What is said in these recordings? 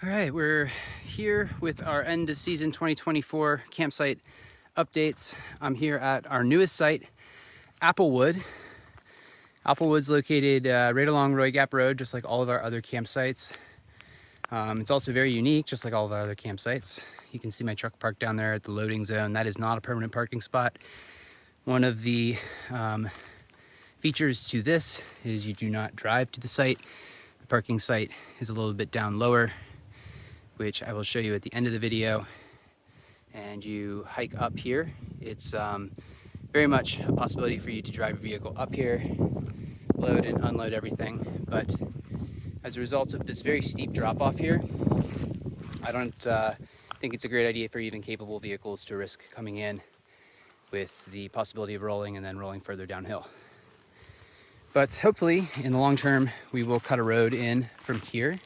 All right, we're here with our end of season 2024 campsite updates. I'm here at our newest site, Applewood. Applewood's located right along Roy Gap Road, just like all of our other campsites. It's also very unique, just like all of our other campsites. You can see my truck parked down there at the loading zone. That is not a permanent parking spot. One of the features to this is you do not drive to the site. The parking site is a little bit down lower, which I will show you at the end of the video. And you hike up here. It's very much a possibility for you to drive a vehicle up here, load and unload everything. But as a result of this very steep drop off here, I don't think it's a great idea for even capable vehicles to risk coming in with the possibility of rolling and then rolling further downhill. But hopefully in the long term, we will cut a road in from here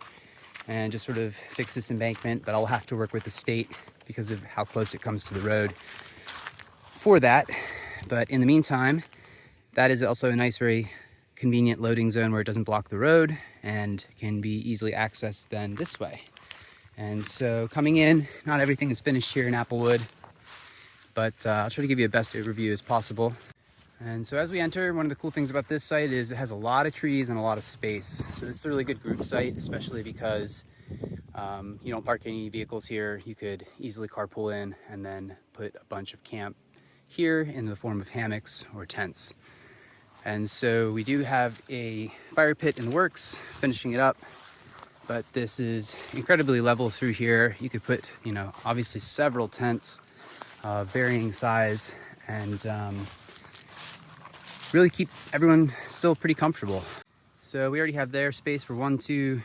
and just sort of fix this embankment, but I'll have to work with the state because of how close it comes to the road for that. But in the meantime, that is also a nice, very convenient loading zone where it doesn't block the road and can be easily accessed then this way. And so coming in, not everything is finished here in Applewood, but I'll try to give you a best overview as possible. And so as we enter, one of the cool things about this site is it has a lot of trees and a lot of space. So this is a really good group site, especially because you don't park any vehicles here. You could easily carpool in and then put a bunch of camp here in the form of hammocks or tents. And so we do have a fire pit in the works, finishing it up, but this is incredibly level through here. You could put, obviously several tents of varying size and really keep everyone still pretty comfortable. So we already have there space for 1, 2,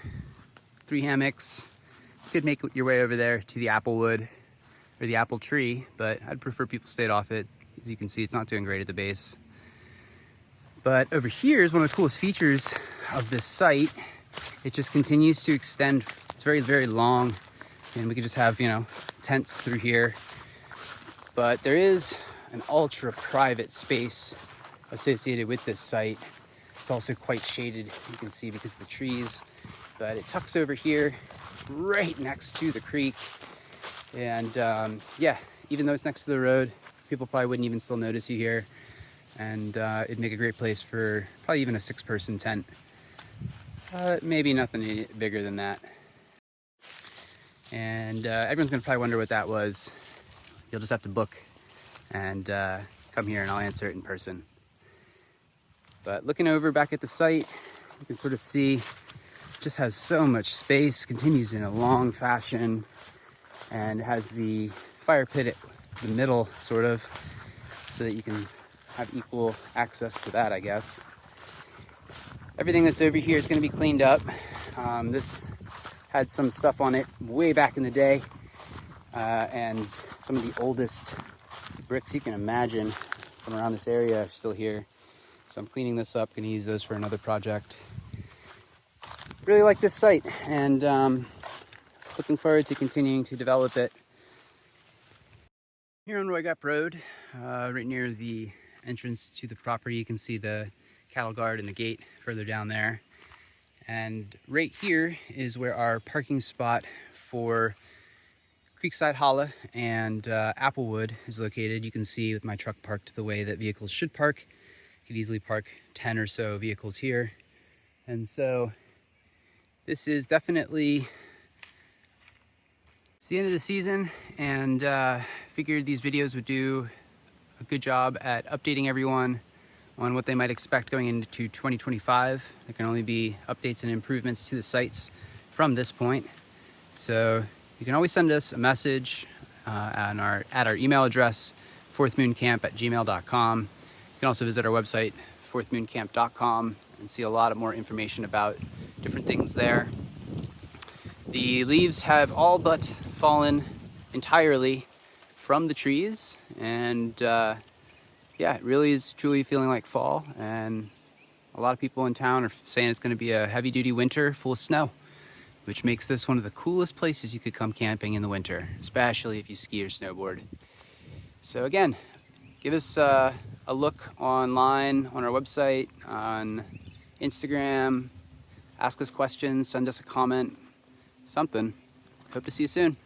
3 hammocks. You could make your way over there to the Applewood or the apple tree, but I'd prefer people stayed off it. As you can see, it's not doing great at the base. But over here is one of the coolest features of this site. It just continues to extend. It's very, very long, and we could just have, tents through here. But there is an ultra private space associated with this site. It's also quite shaded, you can see, because of the trees, but it tucks over here right next to the creek. And yeah, even though it's next to the road, people probably wouldn't even still notice you here. And it'd make a great place for probably even a 6-person tent. Maybe nothing bigger than that. And everyone's gonna probably wonder what that was. You'll just have to book and come here and I'll answer it in person. But looking over back at the site, you can sort of see it just has so much space, continues in a long fashion, and has the fire pit at the middle, sort of, so that you can have equal access to that, I guess. Everything that's over here is going to be cleaned up. This had some stuff on it way back in the day, and some of the oldest bricks you can imagine from around this area are still here. So I'm cleaning this up, going to use those for another project. Really like this site, and looking forward to continuing to develop it. Here on Roy Gap Road, right near the entrance to the property, you can see the cattle guard and the gate further down there. And right here is where our parking spot for Creekside Holla and Applewood is located. You can see with my truck parked the way that vehicles should park. Could easily park 10 or so vehicles here. And so this is definitely it's the end of the season, and figured these videos would do a good job at updating everyone on what they might expect going into 2025. There can only be updates and improvements to the sites from this point. So you can always send us a message at our email address, fourthmooncamp@gmail.com. You can also visit our website, fourthmooncamp.com, and see a lot of more information about different things there. The leaves have all but fallen entirely from the trees, and yeah, it really is truly feeling like fall, and a lot of people in town are saying it's going to be a heavy-duty winter full of snow, which makes this one of the coolest places you could come camping in the winter, especially if you ski or snowboard. So again, give us a look online on our website, on Instagram, ask us questions, send us a comment, something. hope to see you soon.